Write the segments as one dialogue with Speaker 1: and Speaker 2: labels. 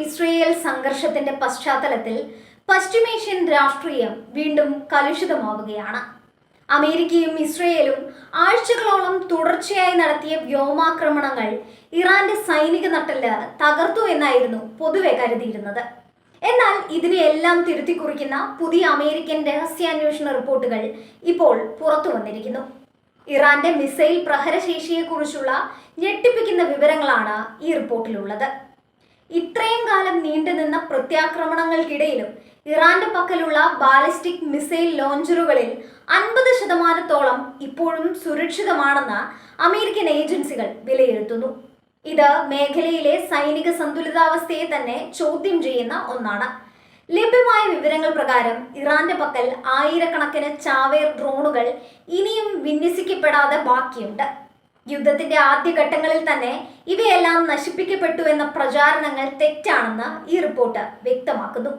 Speaker 1: Israel സംഘർഷത്തിന്റെ പശ്ചാത്തലത്തിൽ പശ്ചിമേഷ്യൻ രാഷ്ട്രീയം വീണ്ടും കലുഷിതമാവുകയാണ്. അമേരിക്കയും ഇസ്രയേലും ആഴ്ചകളോളം തുടർച്ചയായി നടത്തിയ വ്യോമാക്രമണങ്ങൾ ഇറാന്റെ സൈനിക നട്ടെല്ല് തകർത്തു എന്നായിരുന്നു പൊതുവെ കരുതിയിരുന്നത്. എന്നാൽ ഇതിനെയെല്ലാം തിരുത്തിക്കുറിക്കുന്ന പുതിയ അമേരിക്കൻ രഹസ്യാന്വേഷണ റിപ്പോർട്ടുകൾ ഇപ്പോൾ പുറത്തു വന്നിരിക്കുന്നു. ഇറാന്റെ മിസൈൽ പ്രഹരശേഷിയെക്കുറിച്ചുള്ള ഞെട്ടിപ്പിക്കുന്ന വിവരങ്ങളാണ് ഈ റിപ്പോർട്ടിലുള്ളത്. ഇത്രയും കാലം നീണ്ടുനിന്ന പ്രത്യാക്രമണങ്ങൾക്കിടയിലും ഇറാന്റെ പക്കലുള്ള ബാലിസ്റ്റിക് മിസൈൽ ലോഞ്ചറുകളിൽ 50% ഇപ്പോഴും സുരക്ഷിതമാണെന്ന് അമേരിക്കൻ ഏജൻസികൾ വിലയിരുത്തുന്നു. ഇത് മേഖലയിലെ സൈനിക സന്തുലിതാവസ്ഥയെ തന്നെ ചോദ്യം ചെയ്യുന്ന ഒന്നാണ്. ലഭ്യമായ വിവരങ്ങൾ പ്രകാരം ഇറാന്റെ പക്കൽ ആയിരക്കണക്കിന് ചാവേർ ഡ്രോണുകൾ ഇനിയും വിന്യസിക്കപ്പെടാതെ ബാക്കിയുണ്ട്. യുദ്ധത്തിന്റെ ആദ്യഘട്ടങ്ങളിൽ തന്നെ ഇവയെല്ലാം നശിപ്പിക്കപ്പെട്ടു എന്ന പ്രചാരണങ്ങൾ തെറ്റാണെന്ന് ഈ റിപ്പോർട്ട് വ്യക്തമാക്കുന്നു.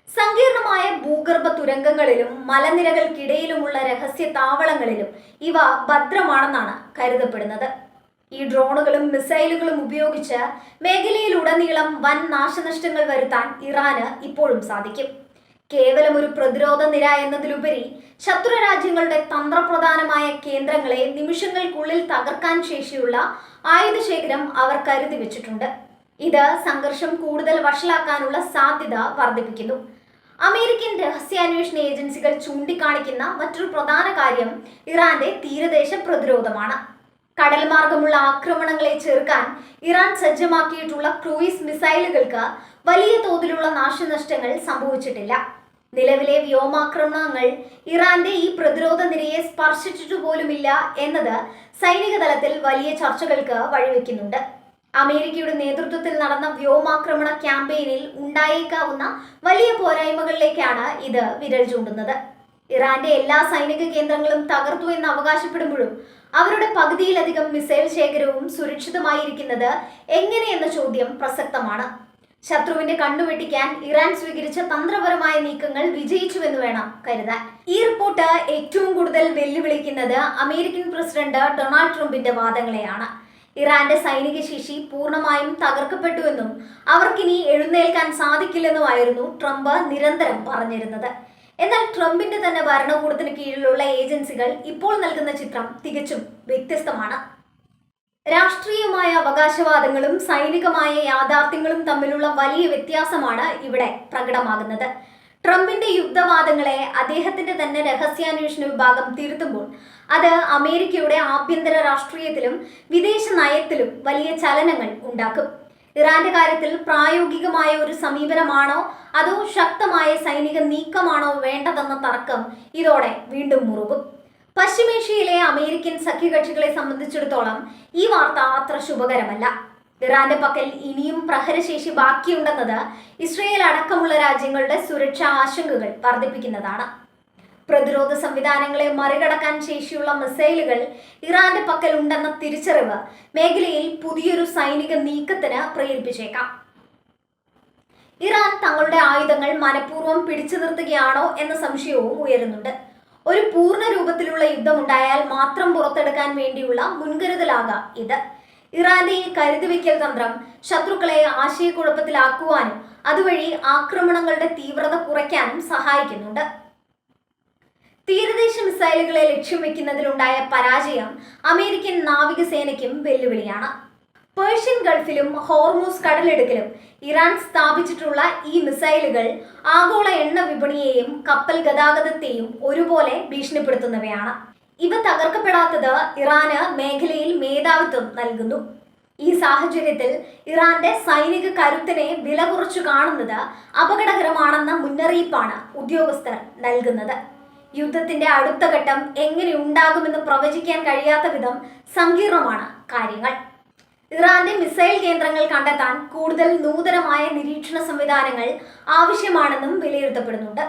Speaker 1: സങ്കീർണമായ ഭൂഗർഭ തുരങ്കങ്ങളിലും മലനിരകൾക്കിടയിലുമുള്ള രഹസ്യ താവളങ്ങളിലും ഇവ ഭദ്രമാണെന്നാണ് കരുതപ്പെടുന്നത്. ഈ ഡ്രോണുകളും മിസൈലുകളും ഉപയോഗിച്ച് മേഖലയിലുടനീളം വൻ നാശനഷ്ടങ്ങൾ വരുത്താൻ ഇറാന് ഇപ്പോഴും സാധിക്കും. കേവലം ഒരു പ്രതിരോധ നിര എന്നതിലുപരി ശത്രു രാജ്യങ്ങളുടെ തന്ത്രപ്രധാനമായ കേന്ദ്രങ്ങളെ നിമിഷങ്ങൾക്കുള്ളിൽ തകർക്കാൻ ശേഷിയുള്ള ആയുധശേഖരം അവർ കരുതി വെച്ചിട്ടുണ്ട്. ഇത് സംഘർഷം കൂടുതൽ വഷളാക്കാനുള്ള സാധ്യത വർദ്ധിപ്പിക്കുന്നു. അമേരിക്കൻ രഹസ്യാന്വേഷണ ഏജൻസികൾ ചൂണ്ടിക്കാണിക്കുന്ന മറ്റൊരു പ്രധാന കാര്യം ഇറാന്റെ തീരദേശ പ്രതിരോധമാണ്. കടൽ മാർഗമുള്ള ആക്രമണങ്ങളെ ചെറുക്കാൻ ഇറാൻ സജ്ജമാക്കിയിട്ടുള്ള ക്രൂയിസ് മിസൈലുകൾക്ക് വലിയ തോതിലുള്ള നാശനഷ്ടങ്ങൾ സംഭവിച്ചിട്ടില്ല. നിലവിലെ വ്യോമാക്രമണങ്ങൾ ഇറാന്റെ ഈ പ്രതിരോധ നിരയെ സ്പർശിച്ചിട്ടു പോലുമില്ല എന്നത് സൈനിക തലത്തിൽ വലിയ ചർച്ചകൾക്ക് വഴിവെക്കുന്നുണ്ട്. അമേരിക്കയുടെ നേതൃത്വത്തിൽ നടന്ന വ്യോമാക്രമണ ക്യാമ്പയിനിൽ ഉണ്ടായേക്കാവുന്ന വലിയ പോരായ്മകളിലേക്കാണ് ഇത് വിരൽ ചൂണ്ടുന്നത്. ഇറാന്റെ എല്ലാ സൈനിക കേന്ദ്രങ്ങളും തകർത്തു എന്ന് അവകാശപ്പെടുമ്പോഴും അവരുടെ പകുതിയിലധികം മിസൈൽ ശേഖരവും സുരക്ഷിതമായിരിക്കുന്നത് എങ്ങനെയെന്ന ചോദ്യം പ്രസക്തമാണ്. ശത്രുവിന്റെ കണ്ണുവെട്ടിക്കാൻ ഇറാൻ സ്വീകരിച്ച തന്ത്രപരമായ നീക്കങ്ങൾ വിജയിച്ചുവെന്ന് വേണം കരുതാൻ. ഈ റിപ്പോർട്ട് ഏറ്റവും കൂടുതൽ വെല്ലുവിളിക്കുന്നത് അമേരിക്കൻ പ്രസിഡന്റ് ഡൊണാൾഡ് ട്രംപിന്റെ വാദങ്ങളെയാണ്. ഇറാന്റെ സൈനിക ശേഷി പൂർണ്ണമായും തകർക്കപ്പെട്ടുവെന്നും അവർക്കിനി എഴുന്നേൽക്കാൻ സാധിക്കില്ലെന്നുമായിരുന്നു ട്രംപ് നിരന്തരം പറഞ്ഞിരുന്നത്. എന്നാൽ ട്രംപിന്റെ തന്നെ ഭരണകൂടത്തിന് കീഴിലുള്ള ഏജൻസികൾ ഇപ്പോൾ നൽകുന്ന ചിത്രം തികച്ചും വ്യത്യസ്തമാണ്. രാഷ്ട്രീയമായ അവകാശവാദങ്ങളും സൈനികമായ യാഥാർത്ഥ്യങ്ങളും തമ്മിലുള്ള വലിയ വ്യത്യാസമാണ് ഇവിടെ പ്രകടമാകുന്നത്. ട്രംപിന്റെ യുദ്ധവാദങ്ങളെ അദ്ദേഹത്തിന്റെ തന്നെ രഹസ്യാന്വേഷണ വിഭാഗം തിരുത്തുമ്പോൾ അത് അമേരിക്കയുടെ ആഭ്യന്തര രാഷ്ട്രീയത്തിലും വിദേശ നയത്തിലും വലിയ ചലനങ്ങൾ ഉണ്ടാക്കും. ഇറാന്റെ കാര്യത്തിൽ പ്രായോഗികമായ ഒരു സമീപനമാണോ അതോ ശക്തമായ സൈനിക നീക്കമാണോ വേണ്ടതെന്ന തർക്കം ഇതോടെ വീണ്ടും മുറുകും. പശ്ചിമേഷ്യയിലെ അമേരിക്കൻ സഖ്യകക്ഷികളെ സംബന്ധിച്ചിടത്തോളം ഈ വാർത്ത അത്ര ശുഭകരമല്ല. ഇറാന്റെ പക്കൽ ഇനിയും പ്രഹരശേഷി ബാക്കിയുണ്ടെന്നത് ഇസ്രയേൽ അടക്കമുള്ള രാജ്യങ്ങളുടെ സുരക്ഷാ ആശങ്കകൾ വർദ്ധിപ്പിക്കുന്നതാണ്. പ്രതിരോധ സംവിധാനങ്ങളെ മറികടക്കാൻ ശേഷിയുള്ള മിസൈലുകൾ ഇറാന്റെ പക്കൽ ഉണ്ടെന്ന തിരിച്ചറിവ് മേഖലയിൽ പുതിയൊരു സൈനിക നീക്കത്തിന് പ്രേരിപ്പിച്ചേക്കാം. ഇറാൻ തങ്ങളുടെ ആയുധങ്ങൾ മനഃപൂർവ്വം പിടിച്ചു നിർത്തുകയാണോ എന്ന സംശയവും ഉയരുന്നുണ്ട്. ഒരു പൂർണ്ണ രൂപത്തിലുള്ള യുദ്ധമുണ്ടായാൽ മാത്രം പുറത്തെടുക്കാൻ വേണ്ടിയുള്ള മുൻകരുതലാകാം ഇത്. ഇറാന്റെ ഈ കരുതിവെക്കൽ തന്ത്രം ശത്രുക്കളെ ആശയക്കുഴപ്പത്തിലാക്കുവാനും അതുവഴി ആക്രമണങ്ങളുടെ തീവ്രത കുറയ്ക്കാനും സഹായിക്കുന്നുണ്ട്. തീരദേശ മിസൈലുകളെ ലക്ഷ്യം വെക്കുന്നതിലുണ്ടായ പരാജയം അമേരിക്കൻ നാവികസേനയ്ക്കും വെല്ലുവിളിയാണ്. പേർഷ്യൻ ഗൾഫിലും ഹോർമൂസ് കടലിടുക്കിലും ഇറാൻ സ്ഥാപിച്ചിട്ടുള്ള ഈ മിസൈലുകൾ ആഗോള എണ്ണ വിപണിയെയും കപ്പൽ ഗതാഗതത്തെയും ഒരുപോലെ ഭീഷണിപ്പെടുത്തുന്നവയാണ്. ഇവ തകർക്കപ്പെടാത്തത് ഇറാന് മേഖലയിൽ മേധാവിത്വം നൽകുന്നു. ഈ സാഹചര്യത്തിൽ ഇറാന്റെ സൈനിക കരുത്തിനെ വില കുറച്ചു കാണുന്നത് അപകടകരമാണെന്ന മുന്നറിയിപ്പാണ് ഉദ്യോഗസ്ഥർ നൽകുന്നത്. യുദ്ധത്തിന്റെ അടുത്ത ഘട്ടം എങ്ങനെ ഉണ്ടാകുമെന്ന് പ്രവചിക്കാൻ കഴിയാത്ത വിധം സങ്കീർണമാണ് കാര്യങ്ങൾ. ഇറാന്റെ മിസൈൽ കേന്ദ്രങ്ങൾ കണ്ടെത്താൻ കൂടുതൽ നൂതനമായ നിരീക്ഷണ സംവിധാനങ്ങൾ ആവശ്യമാണെന്നും വിലയിരുത്തപ്പെടുന്നുണ്ട്.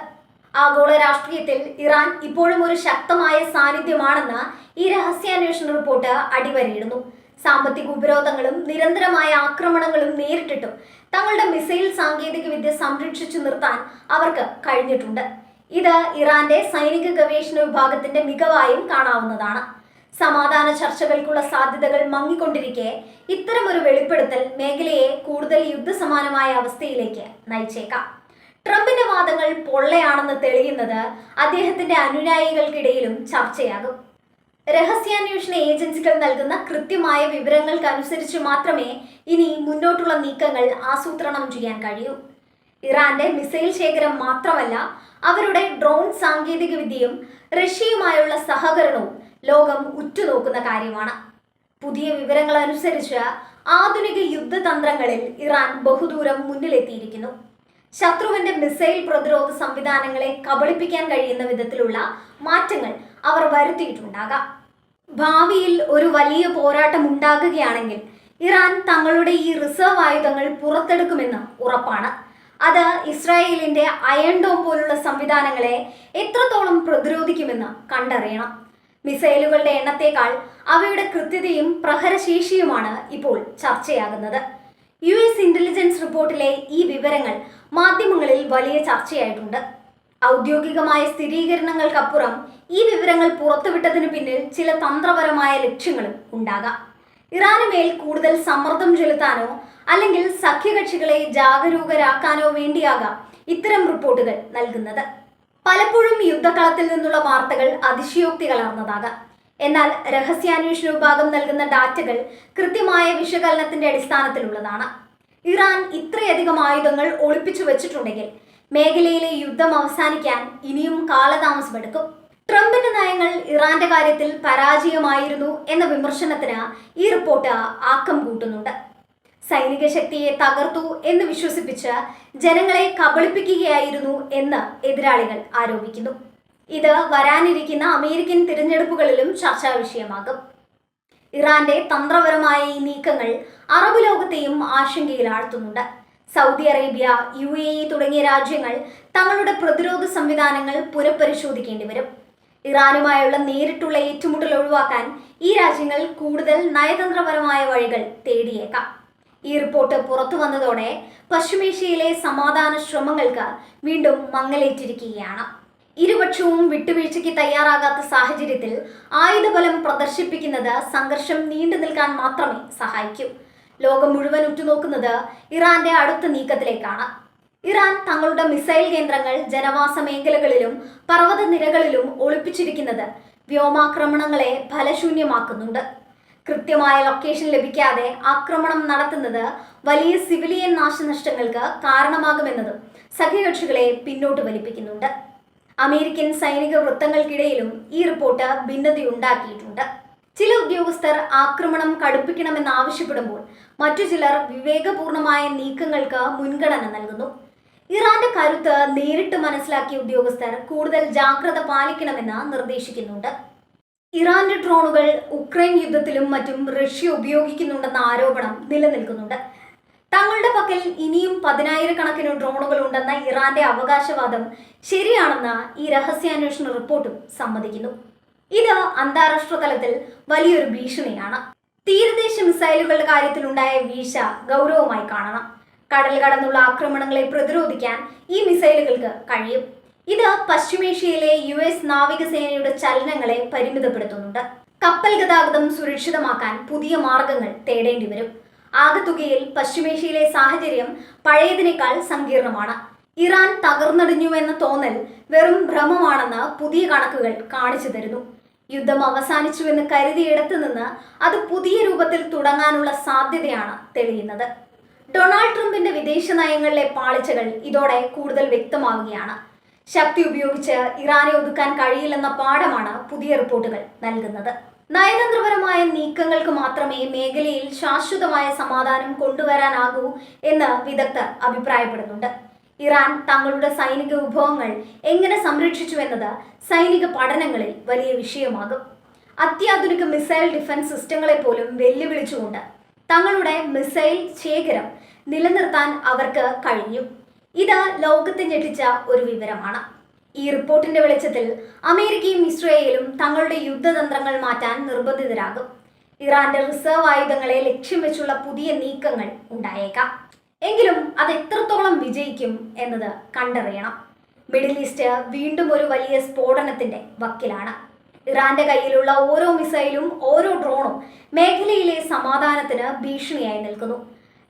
Speaker 1: ആഗോള രാഷ്ട്രീയത്തിൽ ഇറാൻ ഇപ്പോഴും ഒരു ശക്തമായ സാന്നിധ്യമാണെന്ന് ഈ രഹസ്യാന്വേഷണ റിപ്പോർട്ട് അടിവരയിടുന്നു. സാമ്പത്തിക ഉപരോധങ്ങളും നിരന്തരമായ ആക്രമണങ്ങളും നേരിട്ടിട്ടും തങ്ങളുടെ മിസൈൽ സാങ്കേതിക വിദ്യ സംരക്ഷിച്ചു നിർത്താൻ അവർക്ക് കഴിഞ്ഞിട്ടുണ്ട്. ഇത് ഇറാന്റെ സൈനിക ഗവേഷണ വിഭാഗത്തിന്റെ മികവായും കാണാവുന്നതാണ്. സമാധാന ചർച്ചകൾക്കുള്ള സാധ്യതകൾ മങ്ങിക്കൊണ്ടിരിക്കെ ഇത്തരമൊരു വെളിപ്പെടുത്തൽ മേഖലയെ കൂടുതൽ യുദ്ധസമാനമായ അവസ്ഥയിലേക്ക് നയിച്ചേക്കാം. ട്രംപിന്റെ വാദങ്ങൾ പൊള്ളയാണെന്ന് തെളിയുന്നത് അദ്ദേഹത്തിന്റെ അനുയായികൾക്കിടയിലും ചർച്ചയാകും. രഹസ്യാന്വേഷണ ഏജൻസികൾ നൽകുന്ന കൃത്യമായ വിവരങ്ങൾക്കനുസരിച്ച് മാത്രമേ ഇനി മുന്നോട്ടുള്ള നീക്കങ്ങൾ ആസൂത്രണം ചെയ്യാൻ കഴിയൂ. ഇറാന്റെ മിസൈൽ ശേഖരം മാത്രമല്ല, അവരുടെ ഡ്രോൺ സാങ്കേതികവിദ്യയും റഷ്യയുമായുള്ള സഹകരണവും ലോകം ഉറ്റുനോക്കുന്ന കാര്യമാണ്. പുതിയ വിവരങ്ങൾ അനുസരിച്ച് ആധുനിക യുദ്ധതന്ത്രങ്ങളിൽ ഇറാൻ ബഹുദൂരം മുന്നിലെത്തിയിരിക്കുന്നു. ശത്രുവിന്റെ മിസൈൽ പ്രതിരോധ സംവിധാനങ്ങളെ കബളിപ്പിക്കാൻ കഴിയുന്ന വിധത്തിലുള്ള മാറ്റങ്ങൾ അവർ വരുത്തിയിട്ടുണ്ടാകാം. ഭാവിയിൽ ഒരു വലിയ പോരാട്ടം ഉണ്ടാകുകയാണെങ്കിൽ ഇറാൻ തങ്ങളുടെ ഈ റിസർവ് ആയുധങ്ങൾ പുറത്തെടുക്കുമെന്ന് ഉറപ്പാണ്. അത് ഇസ്രായേലിന്റെ അയൺ ഡോം പോലുള്ള സംവിധാനങ്ങളെ എത്രത്തോളം പ്രതിരോധിക്കുമെന്ന് കണ്ടറിയണം. മിസൈലുകളുടെ എണ്ണത്തേക്കാൾ അവയുടെ കൃത്യതയും പ്രഹരശേഷിയുമാണ് ഇപ്പോൾ ചർച്ചയാകുന്നത്. US ഇന്റലിജൻസ് റിപ്പോർട്ടിലെ ഈ വിവരങ്ങൾ മാധ്യമങ്ങളിൽ വലിയ ചർച്ചയായിട്ടുണ്ട്. ഔദ്യോഗികമായ സ്ഥിരീകരണങ്ങൾക്കപ്പുറം ഈ വിവരങ്ങൾ പുറത്തുവിട്ടതിന് പിന്നിൽ ചില തന്ത്രപരമായ ലക്ഷ്യങ്ങളും ഉണ്ടാകാം. ഇറാന് മേൽ കൂടുതൽ സമ്മർദ്ദം ചെലുത്താനോ അല്ലെങ്കിൽ സഖ്യകക്ഷികളെ ജാഗരൂകരാക്കാനോ വേണ്ടിയാകാം ഇത്തരം റിപ്പോർട്ടുകൾ നൽകുന്നത്. പലപ്പോഴും യുദ്ധകളത്തിൽ നിന്നുള്ള വാർത്തകൾ അതിശയോക്തി കലർന്നതാകാം. എന്നാൽ രഹസ്യാന്വേഷണ വിഭാഗം നൽകുന്ന ഡാറ്റകൾ കൃത്യമായ വിശകലനത്തിന്റെ അടിസ്ഥാനത്തിലുള്ളതാണ്. ഇറാൻ ഇത്രയധികം ആയുധങ്ങൾ ഒളിപ്പിച്ചു വെച്ചിട്ടുണ്ടെങ്കിൽ മേഖലയിലെ യുദ്ധം അവസാനിക്കാൻ ഇനിയും കാലതാമസമെടുക്കും. ട്രംപിന്റെ നയങ്ങൾ ഇറാന്റെ കാര്യത്തിൽ പരാജയമായിരുന്നു എന്ന വിമർശനത്തിന് ഈ റിപ്പോർട്ട് ആക്കം കൂട്ടുന്നുണ്ട്. സൈനിക ശക്തിയെ തകർത്തു എന്ന് വിശ്വസിപ്പിച്ച് ജനങ്ങളെ കബളിപ്പിക്കുകയായിരുന്നു എന്ന് എതിരാളികൾ ആരോപിക്കുന്നു. ഇത് വരാനിരിക്കുന്ന അമേരിക്കൻ തിരഞ്ഞെടുപ്പുകളിലും ചർച്ചാ വിഷയമാകും. ഇറാന്റെ തന്ത്രപരമായ ഈ നീക്കങ്ങൾ അറബ് ലോകത്തെയും ആശങ്കയിലാഴ്ത്തുന്നുണ്ട്. സൗദി അറേബ്യ, UAE തുടങ്ങിയ രാജ്യങ്ങൾ തങ്ങളുടെ പ്രതിരോധ സംവിധാനങ്ങൾ പുനഃപരിശോധിക്കേണ്ടി വരും. ഇറാനുമായുള്ള നേരിട്ടുള്ള ഏറ്റുമുട്ടൽ ഒഴിവാക്കാൻ ഈ രാജ്യങ്ങൾ കൂടുതൽ നയതന്ത്രപരമായ വഴികൾ തേടിയേക്കാം. ഈ റിപ്പോർട്ട് പുറത്തു വന്നതോടെ പശ്ചിമേഷ്യയിലെ സമാധാന ശ്രമങ്ങൾക്ക് വീണ്ടും മങ്ങലേറ്റിരിക്കുകയാണ്. ഇരുപക്ഷവും വിട്ടുവീഴ്ചയ്ക്ക് തയ്യാറാകാത്ത സാഹചര്യത്തിൽ ആയുധബലം പ്രദർശിപ്പിക്കുന്നത് സംഘർഷം നീണ്ടു നിൽക്കാൻ മാത്രമേ സഹായിക്കൂ. ലോകം മുഴുവൻ ഉറ്റുനോക്കുന്നത് ഇറാന്റെ അടുത്ത നീക്കത്തിലേക്കാണ്. ഇറാൻ തങ്ങളുടെ മിസൈൽ കേന്ദ്രങ്ങൾ ജനവാസ മേഖലകളിലും പർവ്വത നിരകളിലും ഒളിപ്പിച്ചിരിക്കുന്നത് വ്യോമാക്രമണങ്ങളെ ഫലശൂന്യമാക്കുന്നുണ്ട്. കൃത്യമായ ലൊക്കേഷൻ ലഭിക്കാതെ ആക്രമണം നടത്തുന്നത് വലിയ സിവിലിയൻ നാശനഷ്ടങ്ങൾക്ക് കാരണമാകുമെന്നതും സഖ്യകക്ഷികളെ പിന്നോട്ട് വലിപ്പിക്കുന്നുണ്ട്. അമേരിക്കൻ സൈനിക വൃത്തങ്ങൾക്കിടയിലും ഈ റിപ്പോർട്ട് ഭിന്നതയുണ്ടാക്കിയിട്ടുണ്ട്. ചില ഉദ്യോഗസ്ഥർ ആക്രമണം കടുപ്പിക്കണമെന്ന് ആവശ്യപ്പെടുമ്പോൾ മറ്റു ചിലർ വിവേകപൂർണമായ നീക്കങ്ങൾക്ക് മുൻഗണന നൽകുന്നു. ഇറാന്റെ കരുത്ത് നേരിട്ട് മനസ്സിലാക്കിയ ഉദ്യോഗസ്ഥർ കൂടുതൽ ജാഗ്രത പാലിക്കണമെന്ന് നിർദ്ദേശിക്കുന്നുണ്ട്. ഇറാന്റെ ഡ്രോണുകൾ ഉക്രൈൻ യുദ്ധത്തിലും മറ്റും റഷ്യ ഉപയോഗിക്കുന്നുണ്ടെന്ന ആരോപണം നിലനിൽക്കുന്നുണ്ട്. തങ്ങളുടെ പക്കൽ ഇനിയും 10,000-കണക്കിന് ഡ്രോണുകൾ ഉണ്ടെന്ന ഇറാന്റെ അവകാശവാദം ശരിയാണെന്ന് ഈ രഹസ്യാന്വേഷണ റിപ്പോർട്ടും സമ്മതിക്കുന്നു. ഇത് അന്താരാഷ്ട്ര തലത്തിൽ വലിയൊരു ഭീഷണിയാണ്. തീരദേശ മിസൈലുകളുടെ കാര്യത്തിലുണ്ടായ വീഴ്ച ഗൗരവമായി കാണണം. കടൽ കടന്നുള്ള ആക്രമണങ്ങളെ പ്രതിരോധിക്കാൻ ഈ മിസൈലുകൾക്ക് കഴിയും. ഇത് പശ്ചിമേഷ്യയിലെ US നാവികസേനയുടെ ചലനങ്ങളെ പരിമിതപ്പെടുത്തുന്നുണ്ട്. കപ്പൽ ഗതാഗതം സുരക്ഷിതമാക്കാൻ പുതിയ മാർഗങ്ങൾ തേടേണ്ടി വരും. ആകെത്തുകയിൽ പശ്ചിമേഷ്യയിലെ സാഹചര്യം പഴയതിനേക്കാൾ സങ്കീർണമാണ്. ഇറാൻ തകർന്നടിഞ്ഞുവെന്ന തോന്നൽ വെറും ഭ്രമമാണെന്ന് പുതിയ കണക്കുകൾ കാണിച്ചു തരുന്നു. യുദ്ധം അവസാനിച്ചുവെന്ന് കരുതിയിടത്തു നിന്ന് അത് പുതിയ രൂപത്തിൽ തുടങ്ങാനുള്ള സാധ്യതയാണ് തെളിയുന്നത്. ഡൊണാൾഡ് ട്രംപിന്റെ വിദേശ നയങ്ങളിലെ പാളിച്ചകൾ ഇതോടെ കൂടുതൽ വ്യക്തമാവുകയാണ്. ശക്തി ഉപയോഗിച്ച് ഇറാനെ ഒതുക്കാൻ കഴിയില്ലെന്ന പാഠമാണ് പുതിയ റിപ്പോർട്ടുകൾ നൽകുന്നത്. നയതന്ത്രപരമായ നീക്കങ്ങൾക്ക് മാത്രമേ മേഖലയിൽ ശാശ്വതമായ സമാധാനം കൊണ്ടുവരാനാകൂ എന്ന് വിദഗ്ധർ അഭിപ്രായപ്പെടുന്നുണ്ട്. ഇറാൻ തങ്ങളുടെ സൈനിക വിഭവങ്ങൾ എങ്ങനെ സംരക്ഷിച്ചു എന്നത് സൈനിക പഠനങ്ങളിൽ വലിയ വിഷയമാകും. അത്യാധുനിക മിസൈൽ ഡിഫൻസ് സിസ്റ്റങ്ങളെ പോലും വെല്ലുവിളിച്ചുകൊണ്ട് തങ്ങളുടെ മിസൈൽ ശേഖരം നിലനിർത്താൻ അവർക്ക് കഴിഞ്ഞു. ഇത് ലോകത്തെ ഞെട്ടിച്ച ഒരു വിവരമാണ്. ഈ റിപ്പോർട്ടിന്റെ വെളിച്ചത്തിൽ അമേരിക്കയും ഇസ്രായേലും തങ്ങളുടെ യുദ്ധതന്ത്രങ്ങൾ മാറ്റാൻ നിർബന്ധിതരാകും. ഇറാന്റെ റിസർവ് ആയുധങ്ങളെ ലക്ഷ്യം വെച്ചുള്ള പുതിയ നീക്കങ്ങൾ ഉണ്ടായേക്കാം. എങ്കിലും അത് എത്രത്തോളം വിജയിക്കും എന്നത് കണ്ടറിയണം. മിഡിൽ ഈസ്റ്റ് വീണ്ടും ഒരു വലിയ സ്ഫോടനത്തിന്റെ വക്കിലാണ്. ഇറാന്റെ കയ്യിലുള്ള ഓരോ മിസൈലും ഓരോ ഡ്രോണും മേഖലയിലെ സമാധാനത്തിന് ഭീഷണിയായി നിൽക്കുന്നു.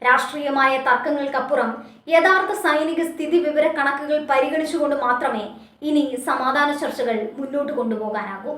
Speaker 1: രാഷ്ട്രീയമായ തർക്കങ്ങൾക്കപ്പുറം യഥാർത്ഥ സൈനിക സ്ഥിതി വിവര കണക്കുകൾ പരിഗണിച്ചുകൊണ്ട് മാത്രമേ ഇനി സമാധാന ചർച്ചകൾ മുന്നോട്ട് കൊണ്ടുപോകാനാകൂ.